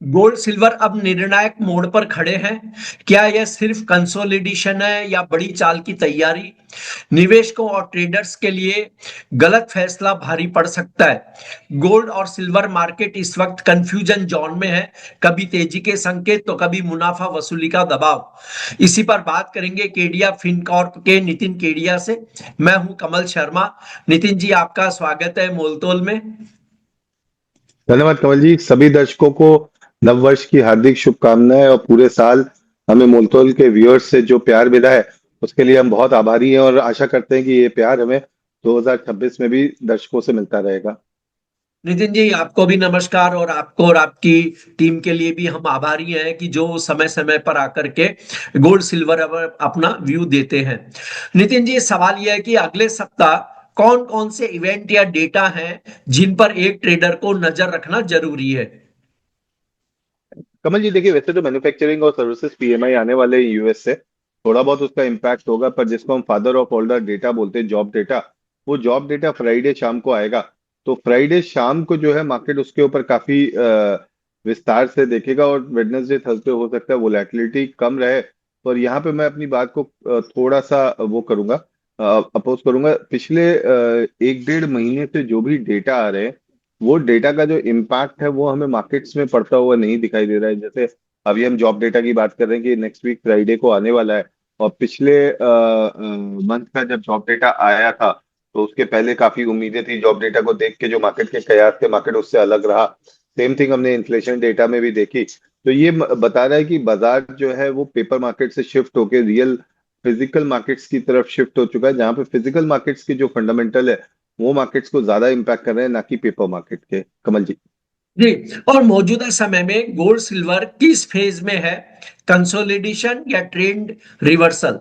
Gold silver अब निर्णायक मोड़ पर खड़े हैं। क्या यह सिर्फ कंसोलिडेशन है या बड़ी चाल की तैयारी? निवेशकों और ट्रेडर्स के लिए गलत फैसला भारी पड़ सकता है। गोल्ड और सिल्वर मार्केट इस वक्त कंफ्यूजन जोन में है। कभी तेजी के संकेत तो कभी मुनाफा वसूली का दबाव। इसी पर बात करेंगे केडिया फिनकॉर्प के नितिन केडिया से। मैं हूं कमल शर्मा। नितिन जी, आपका स्वागत है मोलतोल में। धन्यवाद कमल जी। सभी दर्शकों को नववर्ष की हार्दिक शुभकामनाएं और पूरे साल हमें मुल्तोल के व्यूअर्स से जो प्यार मिला है उसके लिए हम बहुत आभारी हैं और आशा करते हैं कि ये प्यार हमें 2026 में भी दर्शकों से मिलता रहेगा। नितिन जी, आपको भी नमस्कार। और आपको और आपकी टीम के लिए भी हम आभारी हैं कि जो समय समय पर आकर के गोल्ड सिल्वर अपना व्यू देते हैं। नितिन जी, सवाल यह है कि अगले सप्ताह कौन कौन से इवेंट या डेटा हैं जिन पर एक ट्रेडर को नजर रखना जरूरी है? कमल जी देखिए, वैसे तो मैन्युफैक्चरिंग और सर्विसेज पीएमआई आने वाले यूएस से थोड़ा बहुत उसका इम्पैक्ट होगा, पर जिसको हम father of all the data बोलते हैं, जॉब डेटा, वो जॉब डेटा फ्राइडे शाम को आएगा। तो फ्राइडे शाम को जो है मार्केट उसके ऊपर काफी विस्तार से देखेगा और वेडनेसडे थर्सडे हो सकता है वोलेटिलिटी कम रहे। और यहाँ पे मैं अपनी बात को थोड़ा सा वो करूंगा, अपोज करूंगा। पिछले 1 डेढ़ महीने से जो भी डेटा आ रहे हैं, वो डेटा का जो इम्पैक्ट है वो हमें मार्केट्स में पड़ता हुआ नहीं दिखाई दे रहा है। जैसे अभी हम जॉब डेटा की बात कर रहे हैं कि नेक्स्ट वीक फ्राइडे को आने वाला है, और पिछले मंथ का जब जॉब डेटा आया था तो उसके पहले काफी उम्मीदें थी। जॉब डेटा को देख के जो मार्केट के कयास थे, मार्केट उससे अलग रहा। सेम थिंग हमने इन्फ्लेशन डेटा में भी देखी। तो ये बता रहा है कि बाजार जो है वो पेपर मार्केट से शिफ्ट होके रियल फिजिकल मार्केट्स की तरफ शिफ्ट हो चुका है, जहां पे फिजिकल मार्केट्स के जो फंडामेंटल है वो मार्केट्स को ज्यादा इम्पैक्ट कर रहे हैं, ना कि पेपर मार्केट के। कमल जी जी। और मौजूदा समय में गोल्ड सिल्वर किस फेज में है? कंसोलिडेशन या ट्रेंड रिवर्सल?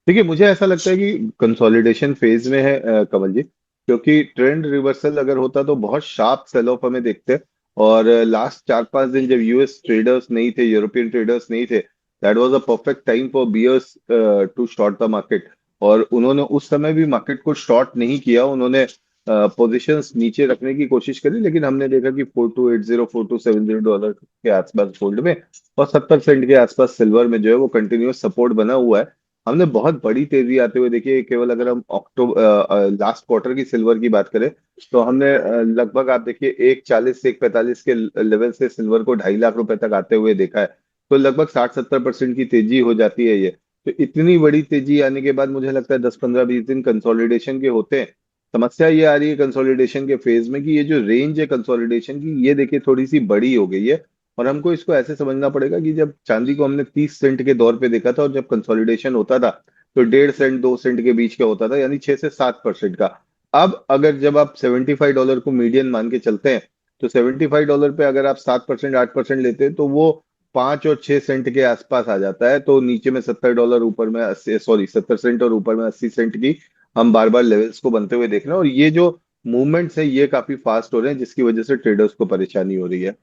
देखिए, मुझे ऐसा लगता है कि कंसोलिडेशन फेज में है कमल जी, क्योंकि ट्रेंड रिवर्सल अगर होता तो बहुत शार्प सेल ऑफ हमें देखते हैं। और लास्ट 4 5 दिन जब यूएस ट्रेडर्स नहीं थे, यूरोपियन ट्रेडर्स नहीं थे, that was a perfect time for bears to short the market. और उन्होंने उस समय भी मार्केट को शॉर्ट नहीं किया, उन्होंने पोजीशंस नीचे रखने की कोशिश करी, लेकिन हमने देखा कि 4280 4270 डॉलर के आसपास गोल्ड में और 70 सेंट के आसपास सिल्वर में जो है वो कंटिन्यूस सपोर्ट बना हुआ है। हमने बहुत बड़ी तेजी आते हुए देखी है। केवल अगर हम अक्टूबर लास्ट क्वार्टर की सिल्वर की बात करें तो हमने लगभग आप देखिए 140 से 145 के लेवल से सिल्वर को 2.5 लाख रुपए तक आते हुए देखा है। तो लगभग 60 70% की तेजी हो जाती है ये। तो इतनी बड़ी तेजी आने के बाद मुझे लगता है 10 15 20 दिन कंसोलिडेशन के होते हैं। समस्या ये आ रही है कंसोलिडेशन के फेज में कि ये जो रेंज है कंसोलिडेशन की, ये देखिए थोड़ी सी बड़ी हो गई है। और हमको इसको ऐसे समझना पड़ेगा कि जब चांदी को हमने 30 सेंट के दौर पे देखा था और जब कंसोलिडेशन होता था तो 1.5 सेंट 2 सेंट के बीच का होता था, यानी 6 से 7% का। अब अगर जब आप $75 को मीडियन मान के चलते हैं, तो $75 पे अगर आप 7% 8% लेते हैं तो वो 5 और 6 सेंट के आसपास आ जाता है। तो नीचे में $70 ऊपर में 80, सॉरी 70 सेंट और ऊपर में 80 सेंट की हम बार बार लेवल्स को बनते हुए देख रहे हैं। और ये जो मूवमेंट्स है ये काफी फास्ट हो रहे हैं, जिसकी वजह से ट्रेडर्स को परेशानी हो रही है।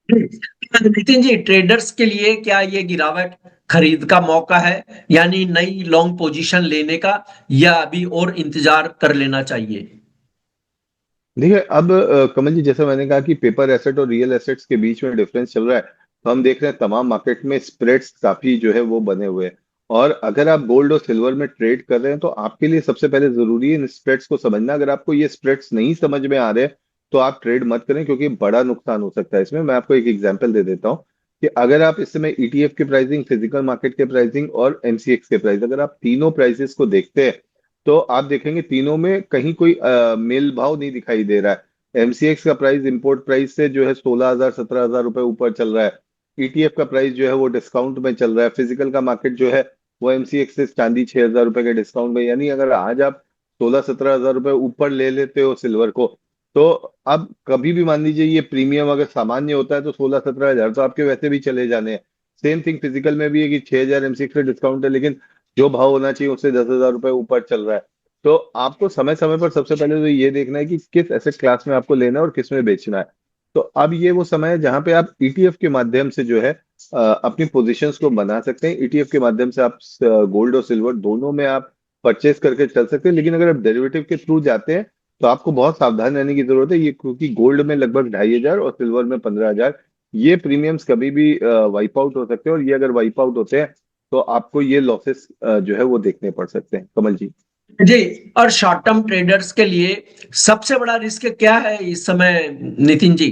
नितिन जी, ट्रेडर्स के लिए क्या ये गिरावट खरीद का मौका है, यानी नई लॉन्ग पोजीशन लेने का, या अभी और इंतजार कर लेना चाहिए? देखिए अब कमल जी, जैसे मैंने कहा कि पेपर एसेट और रियल एसेट्स के बीच में डिफरेंस चल रहा है, तो हम देख रहे हैं तमाम मार्केट में स्प्रेड्स काफी जो है वो बने हुए हैं। और अगर आप गोल्ड और सिल्वर में ट्रेड कर रहे हैं तो आपके लिए सबसे पहले जरूरी है इन स्प्रेड्स को समझना। अगर आपको ये स्प्रेड्स नहीं समझ में आ रहे हैं तो आप ट्रेड मत करें, क्योंकि बड़ा नुकसान हो सकता है इसमें। मैं आपको एक एग्जांपल दे देता हूँ कि अगर आप इस समय ईटीएफ के प्राइसिंग, फिजिकल मार्केट के प्राइसिंग और एमसीएक्स के प्राइस, अगर आप तीनों प्राइसेस को देखते हैं तो आप देखेंगे तीनों में कहीं कोई मेल भाव नहीं दिखाई दे रहा है। एमसीएक्स का प्राइस इंपोर्ट प्राइस से जो है 16,000 17,000 रुपए ऊपर चल रहा है। ईटीएफ का प्राइस जो है वो डिस्काउंट में चल रहा है। फिजिकल का मार्केट जो है वो एमसीएक्स से चांदी 6,000 रुपए के डिस्काउंट में। यानी अगर आज आप 16 17 हजार रुपए ऊपर ले लेते हो सिल्वर को, तो अब कभी भी मान लीजिए ये प्रीमियम अगर सामान्य होता है तो 16 17 हजार तो आपके वैसे भी चले जाने हैं। सेम थिंग फिजिकल में भी है कि 6,000 एमसीएक्स का डिस्काउंट है, लेकिन जो भाव होना चाहिए उससे 10,000 रुपए ऊपर चल रहा है। तो आपको समय समय पर सबसे पहले तो ये देखना है कि किस एसेट क्लास में आपको लेना है और किस में बेचना है। तो अब ये वो समय है जहां पे आप ईटीएफ के माध्यम से जो है अपनी पोजीशंस को बना सकते हैं। ईटीएफ के माध्यम से आप गोल्ड और सिल्वर दोनों में आप परचेस करके चल सकते हैं। लेकिन अगर आप डेरिवेटिव के थ्रू जाते हैं तो आपको बहुत सावधान रहने की जरूरत है ये, क्योंकि गोल्ड में लगभग 2,500 और सिल्वर में 15,000 ये प्रीमियम्स कभी भी वाइप आउट हो सकते हैं, और ये अगर वाइप आउट होते हैं तो आपको ये लॉसेस जो है वो देखने पड़ सकते हैं, कमल जी। जी। और शॉर्ट टर्म ट्रेडर्स के लिए सबसे बड़ा रिस्क क्या है इस समय, नितिन जी?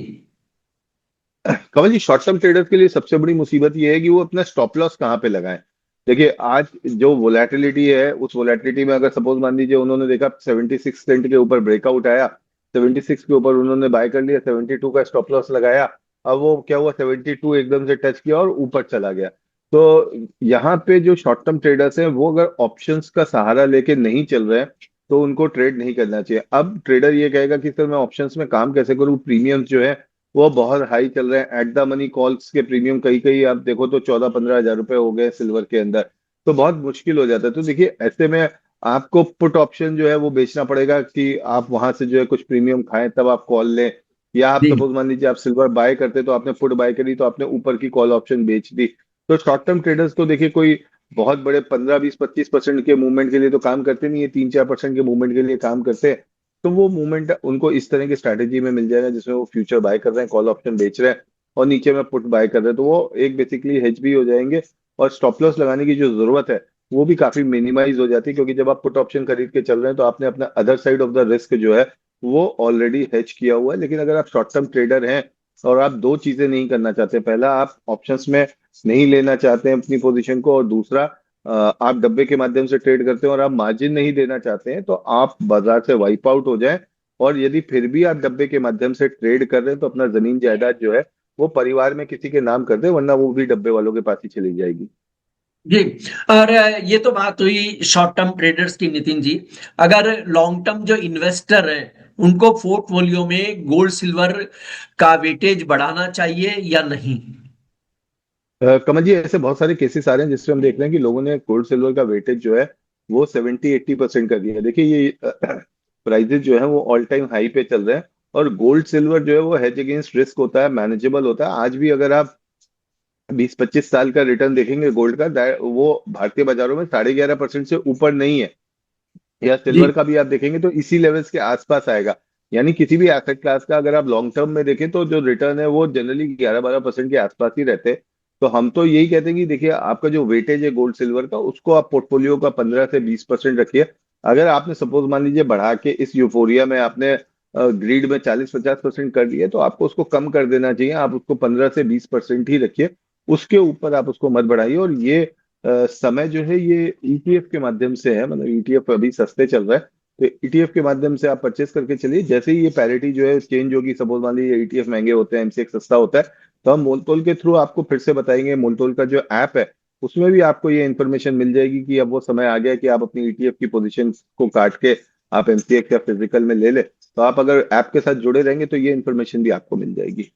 कमल जी, शॉर्ट टर्म ट्रेडर्स के लिए सबसे बड़ी मुसीबत ये है कि वो अपना स्टॉप लॉस कहाँ पे लगाएं। देखिए, आज जो वोलेटिलिटी है, उस वोलेटिलिटी में अगर सपोज मान लीजिए उन्होंने देखा 76 सेंट के ऊपर ब्रेकआउट आया, 76 के ऊपर उन्होंने बाय कर लिया, 72 का स्टॉप लॉस लगाया, अब वो क्या हुआ, 72 एकदम से टच किया और ऊपर चला गया। तो यहाँ पे जो शॉर्ट टर्म ट्रेडर्स हैं वो अगर ऑप्शंस का सहारा लेके नहीं चल रहे हैं तो उनको ट्रेड नहीं करना चाहिए। अब ट्रेडर ये कहेगा कि सर मैं ऑप्शंस में काम कैसे करूँ, प्रीमियम्स जो है वो बहुत हाई चल रहे हैं, एट द मनी कॉल्स के प्रीमियम कहीं कहीं आप देखो तो 14-15 हजार रुपए हो गए सिल्वर के अंदर। तो बहुत मुश्किल हो जाता है। तो देखिए, ऐसे में आपको पुट ऑप्शन जो है वो बेचना पड़ेगा कि आप वहां से जो है कुछ प्रीमियम खाएं तब आप कॉल लें। या आप जी। सपोज मान लीजिए आप सिल्वर बाय करते तो आपने पुट बाय करी तो आपने ऊपर की कॉल ऑप्शन बेच दी। तो शॉर्ट टर्म ट्रेडर्स तो देखिए कोई बहुत बड़े 15-20-25% के मूवमेंट के लिए तो काम करते नहीं है, 3-4% के मूवमेंट के लिए काम करते हैं। तो वो मूवमेंट उनको इस तरह की स्ट्रैटेजी में मिल जाएगा जिसमें वो फ्यूचर बाय कर रहे हैं, कॉल ऑप्शन बेच रहे हैं और नीचे में पुट बाय कर रहे हैं, तो वो एक बेसिकली हेज भी हो जाएंगे। और स्टॉप लॉस लगाने की जो जरूरत है वो भी काफी मिनिमाइज हो जाती है, क्योंकि जब आप पुट ऑप्शन खरीद के चल रहे हैं तो आपने अपना other side of the risk जो है वो ऑलरेडी हेज किया हुआ है। लेकिन अगर आप शॉर्ट टर्म ट्रेडर हैं और आप दो चीजें नहीं करना चाहते, पहला आप ऑप्शंस में नहीं लेना चाहते हैं अपनी पोजीशन को, और दूसरा आप डब्बे के माध्यम से ट्रेड करते हैं और आप मार्जिन नहीं देना चाहते हैं, तो आप बाजार से वाइप आउट हो जाएं। और यदि फिर भी आप डब्बे के माध्यम से ट्रेड कर रहे हैं तो अपना जमीन जायदाद जो है वो परिवार में किसी के नाम कर दे, वरना वो भी डब्बे वालों के पास ही चली जाएगी। जी। और ये तो बात हुई शॉर्ट टर्म ट्रेडर्स की, नितिन जी। अगर लॉन्ग टर्म जो इन्वेस्टर है उनको पोर्टफोलियो में गोल्ड सिल्वर का वेटेज बढ़ाना चाहिए या नहीं? कमल जी, ऐसे बहुत सारे केसेस आ रहे हैं जिससे हम देख रहे हैं कि लोगों ने गोल्ड सिल्वर का वेटेज जो है वो 70-80% कर दिया है। देखिए, ये प्राइजेस जो है वो ऑल टाइम हाई पे चल रहे हैं, और गोल्ड सिल्वर जो है वो हेज अगेंस्ट रिस्क होता है, मैनेजेबल होता है। आज भी अगर आप 20-25 साल का रिटर्न देखेंगे गोल्ड का, वो भारतीय बाजारों में 11.5% से ऊपर नहीं है। या जी। सिल्वर का भी आप देखेंगे तो इसी लेवल्स के आसपास आएगा। यानी किसी भी एसेट क्लास का अगर आप लॉन्ग टर्म में देखें तो जो रिटर्न है वो जनरली 11-12% के आसपास ही रहते हैं। तो हम तो यही कहते हैं कि देखिए, आपका जो वेटेज है गोल्ड सिल्वर का उसको आप पोर्टफोलियो का 15 से 20% रखिए। अगर आपने सपोज मान लीजिए बढ़ा के इस यूफोरिया में आपने ग्रीड में 40-50% कर दिए, तो आपको उसको कम कर देना चाहिए। आप उसको 15 से 20% ही रखिए, उसके ऊपर आप उसको मत बढ़ाइए। और ये समय जो है ये ईटीएफ के माध्यम से है, मतलब ईटीएफ अभी सस्ते चल रहा है, तो ईटीएफ के माध्यम से आप परचेस करके चलिए। जैसे ही ये पैरिटी जो है चेंज होगी, सपोज मान लीजिए ईटीएफ महंगे होते हैं, एमसीएक्स सस्ता होता है, तो हम मोलतोल के थ्रू आपको फिर से बताएंगे। मोलतोल का जो ऐप है उसमें भी आपको ये इन्फॉर्मेशन मिल जाएगी कि अब वो समय आ गया कि आप अपनी ईटीएफ की पोजीशन को काट के आप एमसीएक्स या फिजिकल में ले ले। तो आप अगर ऐप के साथ जुड़े रहेंगे तो ये इन्फॉर्मेशन भी आपको मिल जाएगी।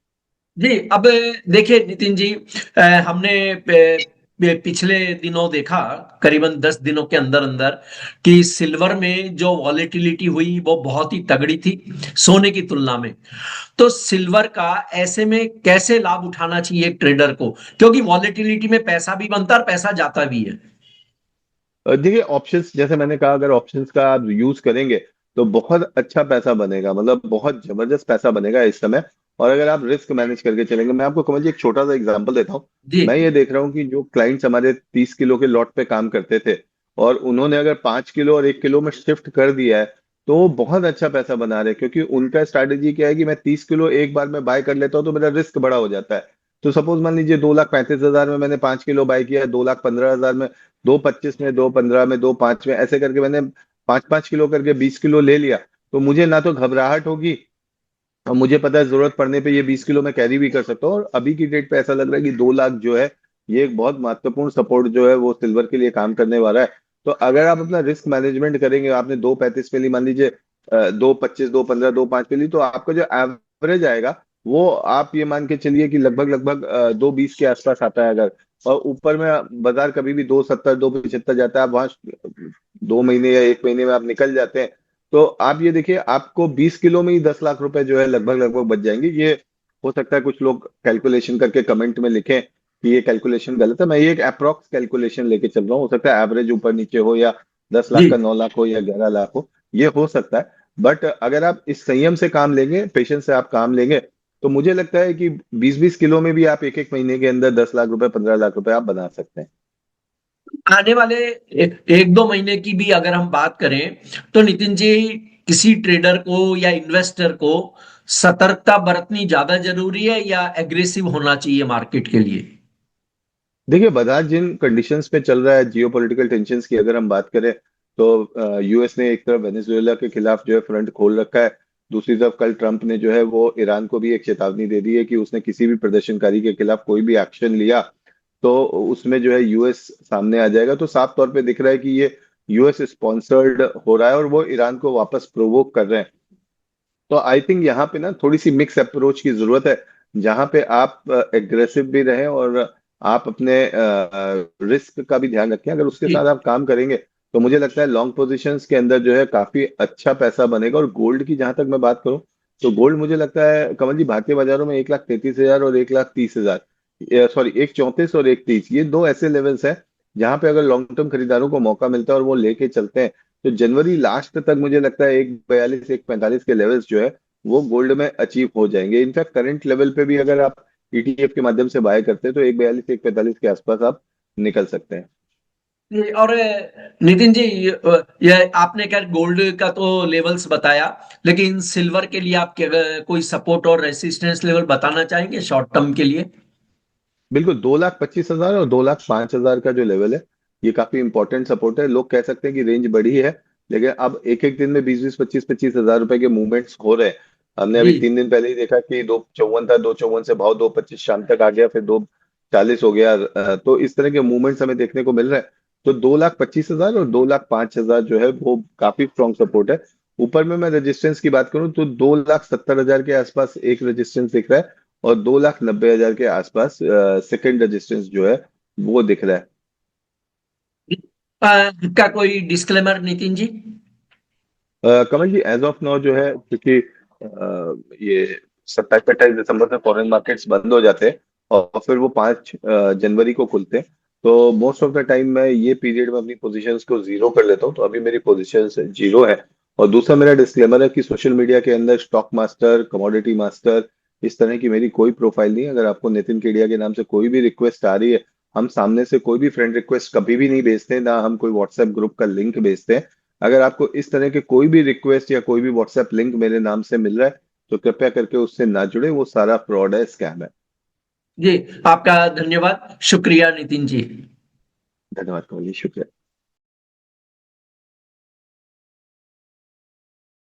जी। अब देखिए नितिन जी, हमने पिछले दिनों देखा, करीबन 10 दिनों के अंदर अंदर, कि सिल्वर में जो वॉलेटिलिटी हुई वो बहुत ही तगड़ी थी सोने की तुलना में। तो सिल्वर का ऐसे में कैसे लाभ उठाना चाहिए एक ट्रेडर को, क्योंकि वॉलेटिलिटी में पैसा भी बनता है और पैसा जाता भी है। देखिए, ऑप्शंस जैसे मैंने कहा, अगर ऑप्शंस का आप यूज करेंगे तो बहुत अच्छा पैसा बनेगा, मतलब बहुत जबरदस्त पैसा बनेगा इस समय। और अगर आप रिस्क मैनेज करके चलेंगे, मैं आपको कमल जी एक छोटा सा एग्जांपल देता हूँ। जी। मैं ये देख रहा हूँ कि जो क्लाइंट्स हमारे 30 किलो के लॉट पे काम करते थे और उन्होंने अगर 5 किलो और 1 किलो में शिफ्ट कर दिया है तो वो बहुत अच्छा पैसा बना रहे हैं, क्योंकि उनका स्ट्रैटेजी क्या है कि मैं 30 किलो एक बार में बाय कर लेता हूँ तो मेरा रिस्क बड़ा हो जाता है। तो सपोज मान लीजिए 2,35,000 में मैंने 5 किलो बाय किया, 2,15,000 में, 2,25 में, 2,15 में, 2,5 में, ऐसे करके मैंने 5-5 किलो करके 20 किलो ले लिया। तो मुझे ना तो घबराहट होगी, और मुझे पता है जरूरत पड़ने पे ये 20 किलो मैं कैरी भी कर सकता हूँ। और अभी की डेट पे ऐसा लग रहा है कि 2 लाख जो है ये एक बहुत महत्वपूर्ण सपोर्ट जो है वो सिल्वर के लिए काम करने वाला है। तो अगर आप अपना रिस्क मैनेजमेंट करेंगे, आपने 2,35 पे ली, मान लीजिए 2,25, 2,15, 2,5 पे ली, तो आपका जो एवरेज आएगा वो आप ये मान के चलिए कि लगभग लगभग 2,20 के आसपास आता है। अगर और ऊपर में बाजार कभी भी 2,70, 2,75 जाता है, आप वहां 2 महीने या 1 महीने में आप निकल जाते हैं। तो आप ये देखिए, आपको 20 किलो में ही 10 लाख रुपए जो है लगभग लगभग बच जाएंगे। ये हो सकता है कुछ लोग कैलकुलेशन करके कमेंट में लिखें कि ये कैलकुलेशन गलत है, मैं ये एक अप्रोक्स कैलकुलेशन लेके चल रहा हूँ। हो सकता है एवरेज ऊपर नीचे हो, या 10 लाख जी। का 9 लाख हो, या 11 लाख हो, ये हो सकता है। बट अगर आप इस संयम से काम लेंगे, पेशेंस से आप काम लेंगे, तो मुझे लगता है कि 20-20 किलो में भी आप एक एक महीने के अंदर 10 लाख रुपए 15 लाख रुपए आप बना सकते हैं। आने वाले एक दो महीने की भी अगर हम बात करें तो नितिन जी, किसी ट्रेडर को या इन्वेस्टर को सतर्कता बरतनी ज्यादा जरूरी है या एग्रेसिव होना चाहिए मार्केट के लिए? देखिए, बाजार जिन कंडीशंस पे चल रहा है, जियोपॉलिटिकल टेंशंस की अगर हम बात करें, तो यूएस ने एक तरफ वेनेजुएला के खिलाफ जो है फ्रंट खोल रखा है। दूसरी तरफ कल ट्रंप ने जो है वो ईरान को भी एक चेतावनी दे दी है कि उसने किसी भी प्रदर्शनकारी के खिलाफ कोई भी एक्शन लिया तो उसमें जो है यूएस सामने आ जाएगा। तो साफ तौर पे दिख रहा है कि ये यूएस स्पॉन्सर्ड हो रहा है और वो ईरान को वापस प्रोवोक कर रहे हैं। तो आई थिंक यहाँ पे ना थोड़ी सी मिक्स अप्रोच की जरूरत है, जहाँ पे आप एग्रेसिव भी रहें और आप अपने रिस्क का भी ध्यान रखें। अगर उसके जी। साथ आप काम करेंगे तो मुझे लगता है लॉन्ग पोजीशंस के अंदर जो है काफी अच्छा पैसा बनेगा। और गोल्ड की जहां तक मैं बात करूं, तो गोल्ड मुझे लगता है कमल जी भारतीय बाजारों में 1,33,000 और 1,30,000, सॉरी 1,34 और 1,30, ये दो ऐसे लेवल्स हैं जहां पे अगर लॉन्ग टर्म खरीदारों को मौका मिलता है और वो लेके चलते हैं, तो जनवरी लास्ट तक मुझे लगता है 1,42 1,45 के लेवल्स जो है वो गोल्ड में अचीव हो जाएंगे। इनफैक्ट करंट लेवल पे भी अगर आप ईटीएफ के माध्यम से बाय करते हैं तो 1,42 1,45 के आसपास आप निकल सकते हैं। और नितिन जी, ये आपने क्या गोल्ड का तो लेवल्स बताया, लेकिन सिल्वर के लिए आप क्या कोई सपोर्ट और रेसिस्टेंस लेवल बताना चाहेंगे शॉर्ट टर्म के लिए? बिल्कुल, 2,25,000 और 2,05,000 का जो लेवल है, ये काफी इंपॉर्टेंट सपोर्ट है। लोग कह सकते हैं कि रेंज बढ़ी है, लेकिन अब एक एक दिन में 20-20 25-25 हजार रुपए के मूवमेंट्स हो रहे हैं। हमने जी। अभी 3 दिन पहले ही देखा कि 2,54 था, 2,54 से भाव 2,25 शाम तक आ गया, फिर 2,40 हो गया। तो इस तरह के मूवमेंट्स हमें देखने को मिल रहे हैं। तो 2,25,000 और 2,05,000 जो है वो काफी स्ट्रॉन्ग सपोर्ट है। ऊपर में मैं रेजिस्टेंस की बात करूं तो 2,70,000 के आसपास एक रेजिस्टेंस दिख रहा है, और 2,90,000 के आसपास सेकंड रेजिस्टेंस जो है वो दिख रहा है। का कोई disclaimer Nitin ji? Kamal ji, as of now जो है, क्योंकि ये 27-28 दिसंबर से फॉरेन मार्केट्स बंद हो जाते हैं और फिर वो 5 जनवरी को खुलते हैं, तो मोस्ट ऑफ द टाइम मैं ये पीरियड में अपनी पोजीशंस को जीरो कर लेता हूँ। तो अभी मेरी पोजीशंस जीरो है। और दूसरा मेरा डिस्क्लेमर है कि सोशल मीडिया के अंदर स्टॉक मास्टर, कमोडिटी मास्टर, इस तरह की मेरी कोई प्रोफाइल नहीं है। अगर आपको नितिन केडिया के नाम से कोई भी रिक्वेस्ट आ रही है, हम सामने से कोई भी फ्रेंड रिक्वेस्ट कभी भी नहीं भेजते, ना हम कोई व्हाट्सएप ग्रुप का लिंक भेजते हैं। अगर आपको इस तरह के कोई भी रिक्वेस्ट या कोई भी व्हाट्सएप लिंक मेरे नाम से मिल रहा है, तो कृपया करके उससे ना जुड़े, वो सारा फ्रॉड है, स्कैम है। जी, आपका धन्यवाद, शुक्रिया नितिन जी। धन्यवाद कमल जी, शुक्रिया।